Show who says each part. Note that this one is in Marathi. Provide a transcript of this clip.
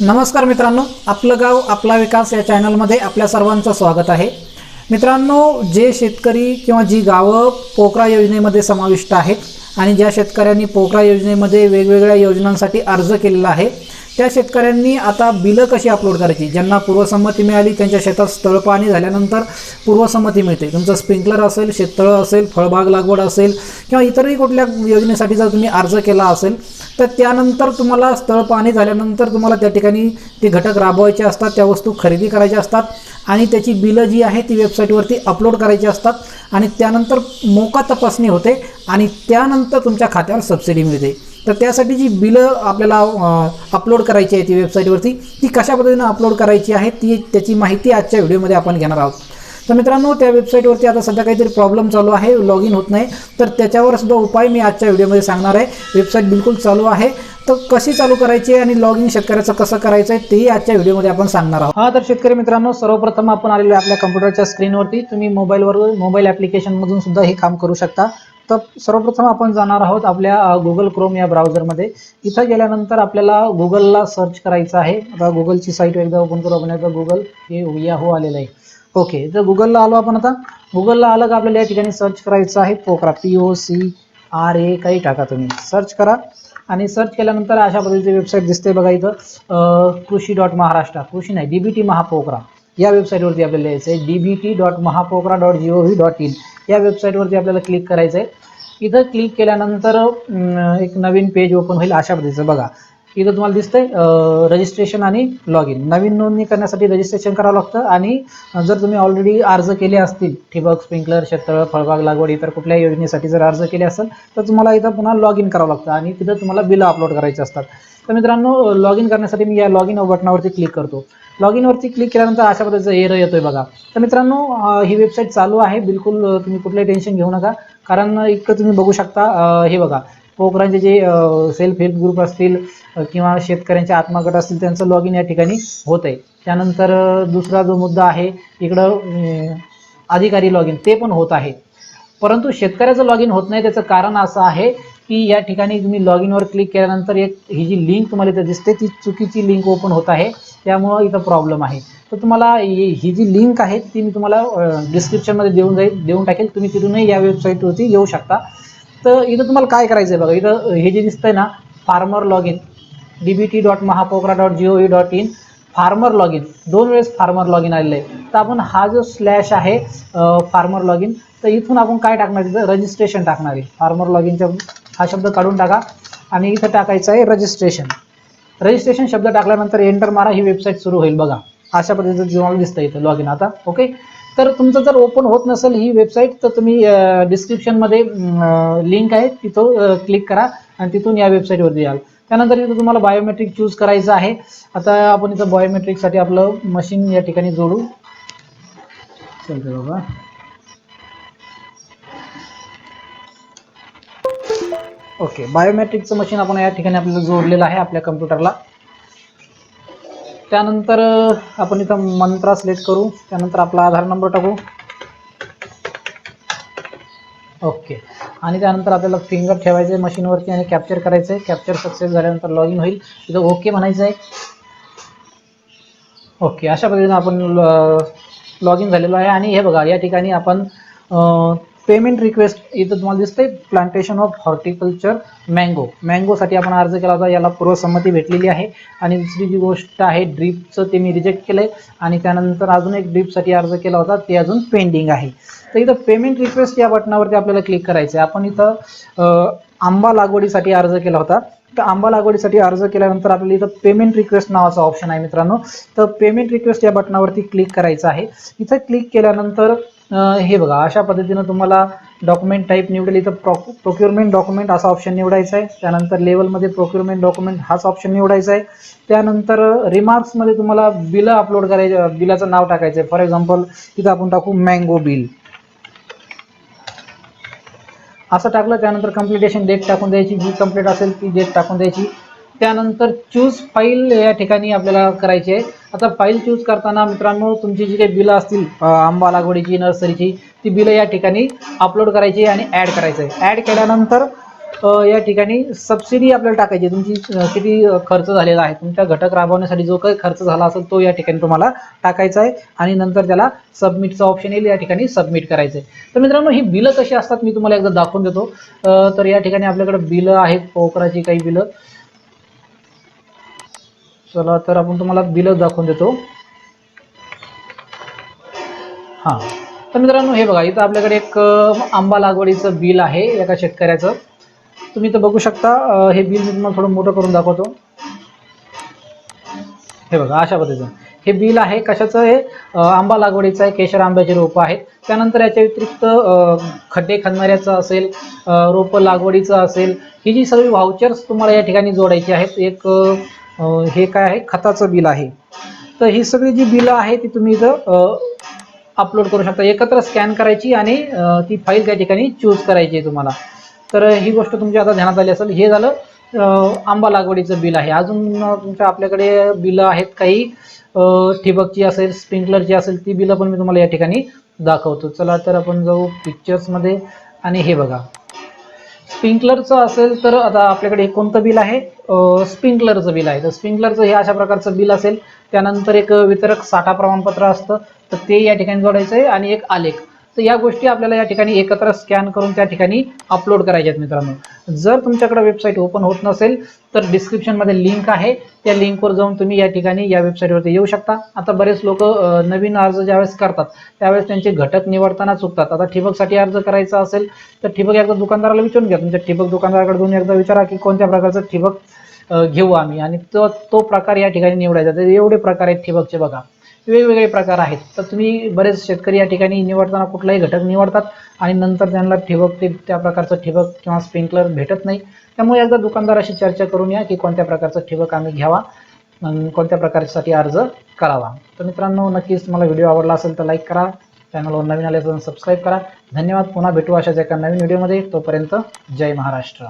Speaker 1: नमस्कार मित्रांनो, आपलं गाव आपला विकास या चॅनलमध्ये आपल्या सर्वांचं स्वागत आहे। मित्रांनो, जे शेतकरी किंवा जी गावं पोकरा योजनेमध्ये समाविष्ट आहेत आणि ज्या शेतकऱ्यांनी पोकरा योजनेमध्ये वेगवेगळ्या योजनांसाठी अर्ज केलेला आहे त्या शेतकऱ्यांनी आता बिलं कशी अपलोड करायची। ज्यांना पूर्वसंमती मिळाली त्यांच्या शेतात स्थळ पाहणी झाल्यानंतर पूर्वसंमती मिळते। तुमचं स्प्रिंकलर असेल, शेततळं असेल, फळबाग लागवड असेल किंवा इतरही कुठल्या योजनेसाठी जर तुम्ही अर्ज केला असेल तर त्यानंतर तुम्हाला स्थळ पाहणी झाल्यानंतर तुम्हाला त्या ठिकाणी ते घटक राबवायचे असतात, त्या वस्तू खरेदी करायच्या असतात आणि त्याची बिलं जी आहे ती वेबसाईटवरती अपलोड करायची असतात आणि त्यानंतर मोका तपासणी होते आणि त्यानंतर तुमच्या खात्यावर सबसिडी मिळते। तर त्यासाठी जी बिलं आपल्याला अपलोड करायची आहे ती वेबसाईटवरती ती कशा पद्धतीने अपलोड करायची आहे त्याची माहिती आजच्या व्हिडिओमध्ये आपण घेणार आहोत। तर मित्रांनो, त्या वेबसाईटवरती आता सध्या काहीतरी प्रॉब्लेम चालू आहे, लॉग इन होत नाही, तर त्याच्यावर सुद्धा उपाय मी आजच्या व्हिडिओमध्ये सांगणार आहे। वेबसाईट बिलकुल चालू आहे, तर कशी चालू करायची आणि लॉग इन शेतकऱ्याचं कसं करायचं आहे तेही आजच्या व्हिडिओमध्ये आपण सांगणार आहोत। तर शेतकरी मित्रांनो, सर्वप्रथम आपण आलेलो आपल्या कॉम्प्युटरच्या स्क्रीनवरती। तुम्ही मोबाईल ॲप्लिकेशनमधून सुद्धा हे काम करू शकता। तर सर्वप्रथम आपण जाणार आहोत आपल्या गुगल क्रोम या ब्राउझरमध्ये। इथं गेल्यानंतर आपल्याला गुगलला सर्च करायचं आहे। आता गुगलची साईट एकदा ओपन करू आपण। आता गुगल हे याहू आलेलं आहे। ओके, जर गुगलला आलो आपण, आता गुगलला आलं का आपल्याला या ठिकाणी सर्च करायचं आहे पोकरा, POCRA काही टाका, तुम्ही सर्च करा आणि सर्च केल्यानंतर अशा पद्धतीची वेबसाईट दिसते बघा इथं। कृषी.महाराष्ट्र, कृषी नाही DBT महापोकरा या वेबसाईटवरती आपल्याला यायचं आहे। dbt.mahapokra.gov.in या वेबसाईटवरती आपल्याला क्लिक करायचं आहे। इथं क्लिक केल्यानंतर एक नवीन पेज ओपन होईल अशा पद्धतीचं बघा। इथं तुम्हाला दिसतंय रजिस्ट्रेशन आणि लॉग इन। नवीन नोंदणी करण्यासाठी रजिस्ट्रेशन करावं लागतं आणि जर तुम्ही ऑलरेडी अर्ज केले असतील, ठिबक, स्प्रिंकलर, शेततळं, फळबाग लागवड इतर कुठल्याही योजनेसाठी जर अर्ज केले असेल तर तुम्हाला इथं पुन्हा लॉग इन करावं लागतं आणि तिथं तुम्हाला बिलं अपलोड करायची असतात। तर मित्रांनो, लॉग इन करण्यासाठी मी या लॉग इन बटनावरती क्लिक करतो। लॉग इनवरती क्लिक केल्यानंतर अशा पद्धतीचं एरर येतोय बघा। तर मित्रांनो, ही वेबसाईट चालू आहे, बिलकुल तुम्ही कुठलंही टेन्शन घेऊ नका, कारण इतकं तुम्ही बघू शकता। हे बघा, पोकरांचे जे सेल्फ हेल्प ग्रुप असतील किंवा शेतकऱ्यांचे आत्मगट असतील त्यांचं लॉग इन या ठिकाणी होत आहे। त्यानंतर दुसरा जो मुद्दा आहे इकडं अधिकारी लॉग इन ते पण होत आहे, परंतु शेतकऱ्याचं लॉग इन होत नाही। त्याचं कारण असं आहे की या ठिकाणी तुम्ही लॉग इनवर क्लिक केल्यानंतर ही जी लिंक तुम्हाला इथं दिसते ती चुकीची लिंक ओपन होत आहे, त्यामुळं इथं प्रॉब्लेम आहे। तर तुम्हाला ही जी लिंक आहे ती मी तुम्हाला डिस्क्रिप्शनमध्ये देऊन टाकेल, तुम्ही तिथूनही या वेबसाईटवरती येऊ शकता। तर इथं तुम्हाला काय करायचं आहे बघा, इथं हे जे दिसतंय ना farmer log in dbt.mahapokra.gov.in farmer log in, 2 वेळेस फार्मर लॉग इन आलेलं आहे। तर आपण हा जो स्लॅश आहे फार्मर लॉग इन, तर इथून आपण काय टाकणार, इथं रजिस्ट्रेशन टाकणार आहे। फार्मर लॉग इनचा हा शब्द काढून टाका आणि इथं टाकायचं आहे रजिस्ट्रेशन। रजिस्ट्रेशन शब्द टाकल्यानंतर एंटर मारा, ही वेबसाईट सुरू होईल बघा। अशा पद्धतीचं तुम्हाला दिसतं इथं लॉग इन आता। ओके, तर तुमचं जर ओपन होत नसेल ही वेबसाईट तर तुम्ही डिस्क्रिप्शनमध्ये लिंक आहे तिथं क्लिक करा आणि तिथून या वेबसाईटवरती याल। त्यानंतर इथं तुम्हाला बायोमेट्रिक चूज करायचं आहे। आता आपण इथं बायोमेट्रिकसाठी आपलं मशीन या ठिकाणी जोडू। चलते बाबा, ओके, बायोमेट्रिकचं मशीन आपण या ठिकाणी आपल्याला जोडलेलं आहे आपल्या कम्प्युटरला। त्यानंतर आपण इथं मंत्रा सिलेक्ट करू, त्यानंतर आपला आधार नंबर टाकू। ओके, आणि त्यानंतर आपल्याला फिंगर ठेवायचं आहे मशीनवरती आणि कॅप्चर करायचं आहे। कॅप्चर सक्सेस झाल्यानंतर लॉग इन होईल, इथं ओके म्हणायचं आहे। ओके, अशा पद्धतीने आपण लॉग इन झालेलो आहे। आणि हे बघा या ठिकाणी आपण पेमेंट रिक्वेस्ट इथं तुम्हाला दिसतंय, प्लांटेशन ऑफ हॉर्टिकल्चर मँगोसाठी आपण अर्ज केला होता, याला पूर्वसंमती भेटलेली आहे। आणि दुसरी जी गोष्ट आहे ड्रीपचं, ते मी रिजेक्ट केलं आहे आणि त्यानंतर अजून एक ड्रीपसाठी अर्ज केला होता ते अजून पेंडिंग आहे। तर इथं पेमेंट रिक्वेस्ट या बटनावरती आपल्याला क्लिक करायचं आहे। आपण इथं आंबा लागवडीसाठी अर्ज केला होता, तर आंबा लागवडीसाठी अर्ज केल्यानंतर आपल्याला इथं पेमेंट रिक्वेस्ट नावाचा ऑप्शन आहे मित्रांनो। तर पेमेंट रिक्वेस्ट या बटनावरती क्लिक करायचं आहे। इथं क्लिक केल्यानंतर हे बघा अशा पद्धतीनं तुम्हाला डॉक्युमेंट टाईप निवडेल, इथं प्रोक्युरमेंट डॉक्युमेंट असा ऑप्शन निवडायचा आहे। त्यानंतर लेवलमध्ये प्रोक्युरमेंट डॉक्युमेंट हाच ऑप्शन निवडायचा आहे। त्यानंतर रिमार्क्समध्ये तुम्हाला बिलं अपलोड करायचं, बिलाचं नाव टाकायचं आहे। फॉर एक्झाम्पल इथं आपण टाकू मँगो बिल असं टाकलं। त्यानंतर कम्प्लिटेशन डेट टाकून द्यायची, जी कंप्लीट असेल ती डेट टाकून द्यायची। त्यानंतर चूज फाईल या ठिकाणी आपल्याला करायची आहे। आता फाईल चूज करताना मित्रांनो तुमची जी काही बिलं असतील आंबा लागवडीची, नर्सरीची, ती बिलं या ठिकाणी अपलोड करायची आणि ॲड करायचं आहे। ॲड केल्यानंतर या ठिकाणी सबसिडी आपल्याला टाकायची, तुमची किती खर्च झालेला आहे, तुमच्या घटक राबवण्यासाठी जो काही खर्च झाला असेल तो या ठिकाणी तुम्हाला टाकायचा आहे आणि नंतर त्याला सबमिटचा ऑप्शन येईल, या ठिकाणी सबमिट करायचं आहे. तर मित्रांनो ही बिलं कशी असतात मी तुम्हाला एकदा दाखवून देतो. तर या ठिकाणी आपल्याकडे बिलं आहेत, पोकराची काही बिलं. चला तर आपण तुम्हाला बिलं दाखवून देतो. हां, तर मित्रांनो हे बघा, इथं आपल्याकडे एक आंबा लागवडीचं बिल आहे एका शेतकऱ्याचं. तुम्ही इथं बघू शकता. हे बिल मी तुम्हाला थोडं मोठं करून दाखवतो. हे बघा अशा पद्धतीचं हे बिल आहे. कशाचं हे? आंबा लागवडीचं आहे, केशर आंब्याची रोपं आहेत. त्यानंतर याच्या व्यतिरिक्त खड्डे खणणाऱ्याचं असेल, रोपं लागवडीचं असेल, ही जी सगळी व्हाउचर्स तुम्हाला या ठिकाणी जोडायची आहेत. एक हे काय आहे? खताचं बिल आहे. तर ही सगळी जी बिलं आहे ती तुम्ही इथं अपलोड करू शकता. एकत्र स्कॅन करायची आणि ती फाईल त्या ठिकाणी चूज करायची आहे तुम्हाला. तर ही गोष्ट तुमच्या आता ध्यानात आली असेल. हे झालं आंबा लागवडीचं बिल आहे. अजून तुमच्या आपल्याकडे बिलं आहेत काही ठिबकची असेल, स्प्रिंकलरची असेल, ती बिलं पण मी तुम्हाला या ठिकाणी दाखवतो. चला तर आपण जाऊ पिक्चर्समध्ये आणि हे बघा, स्प्रिंकलरचं असेल तर आता आपल्याकडे कोणतं बिल आहे? स्प्रिंकलरचं बिल आहे. तर स्प्रिंकलरचं हे अशा प्रकारचं बिल असेल. त्यानंतर एक वितरक साठा प्रमाणपत्र असतं, तर ते या ठिकाणी जोडायचं आहे आणि एक आलेख. तर या गोष्टी आपल्याला या ठिकाणी एकत्र स्कॅन करून त्या ठिकाणी अपलोड करायच्या आहेत मित्रांनो. जर तुमच्याकडे वेबसाईट ओपन होत नसेल तर डिस्क्रिप्शनमध्ये लिंक आहे, त्या लिंकवर जाऊन तुम्ही या ठिकाणी या वेबसाईटवरती येऊ शकता. आता बरेच लोक नवीन अर्ज ज्यावेळेस करतात त्यावेळेस त्यांचे घटक निवडताना चुकतात. आता ठिबकसाठी अर्ज करायचा असेल तर ठिबक एकदा दुकानदाराला विचारून घ्या. तुमच्या ठिबक दुकानदाराकडे जाऊन एकदा विचारा की कोणत्या प्रकारचं ठिबक घेऊ आम्ही, आणि तो प्रकार या ठिकाणी निवडायचा. तर एवढे प्रकार आहेत ठिबकचे बघा, वेगवेगळे प्रकार आहेत. तर तुम्ही बरेच शेतकरी या ठिकाणी निवडताना कुठलाही घटक निवडतात आणि नंतर त्यांना ठिबक त्या प्रकारचं ठिबक किंवा स्प्रिंकलर भेटत नाही. त्यामुळे एकदा दुकानदाराशी चर्चा करून या की कोणत्या प्रकारचं ठिबक आम्ही घ्यावा, कोणत्या प्रकारसाठी अर्ज करावा. तर मित्रांनो नक्कीच तुम्हाला व्हिडिओ आवडला असेल तर लाईक करा, चॅनलवर नवीन आले तर सबस्क्राईब करा. धन्यवाद. पुन्हा भेटू अशाच एका नवीन व्हिडिओमध्ये. तोपर्यंत जय महाराष्ट्र.